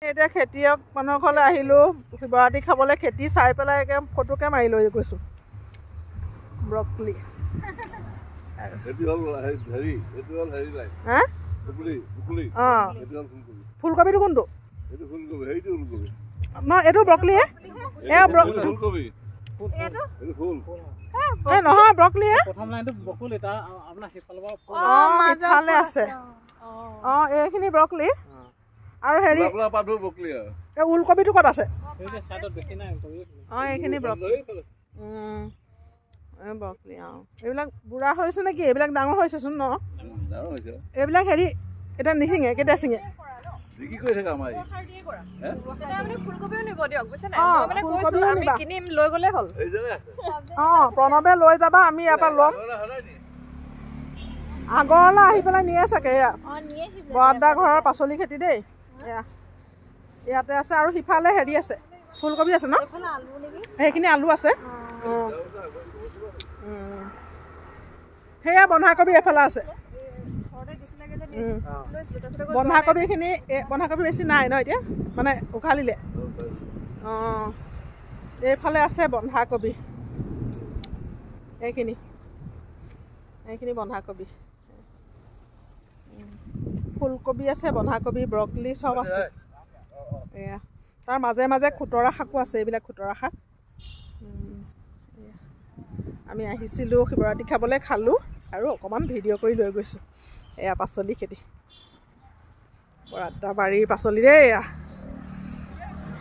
এতিয়া খেতিয়ক মানুহৰ ঘৰলৈ আহিলোঁ শিৱৰাত্ৰি খাবলৈ খেতি চাই পেলাই একে ফটোকে মাৰি লৈ গৈছোঁ ব্ৰকলি ফুলকবিটো কোনটো নহয় এইটো ব্ৰকলিহে নহয় ব্ৰকলিহে ইফালে আছে এইখিনি ব্ৰকলি আৰু হেৰি ওলকবিটো ক'ত আছে এইখিনি ব্ৰকলি ব্ৰকলি এইবিলাক বুঢ়া হৈছে নেকি এইবিলাক ডাঙৰ হৈছেচোন ন এইবিলাক হেৰি এতিয়া নিচিঙে কেতিয়া ছিঙে প্ৰণৱে লৈ যাবা আমি ইয়াৰ পৰা ল'ম আগৰলৈ আহি পেলাই নিয়ে চাগে এয়া বৰাদা ঘৰৰ পাচলি খেতি দেই ইয়াতে আছে আৰু সিফালে হেৰি আছে ফুলকবি আছে ন সেইখিনি আলু আছে সেয়া বন্ধাকবি এফালে আছে বন্ধাকবিখিনি বন্ধাকবি বেছি নাই ন এতিয়া মানে উঘালিলে এইফালে আছে বন্ধাকবি এইখিনি বন্ধাকবি ফুলকবি আছে বন্ধাকবি ব্ৰকলি চব আছে এয়া তাৰ মাজে মাজে খুতৰা শাকো আছে এইবিলাক খুতৰা শাক আমি আহিছিলোঁ শিৱৰাত্ৰি খাবলৈ খালোঁ আৰু অকণমান ভিডিঅ' কৰি লৈ গৈছোঁ এয়া পাচলি খেতি বৰাদা বাৰীৰ পাচলি দেই এয়া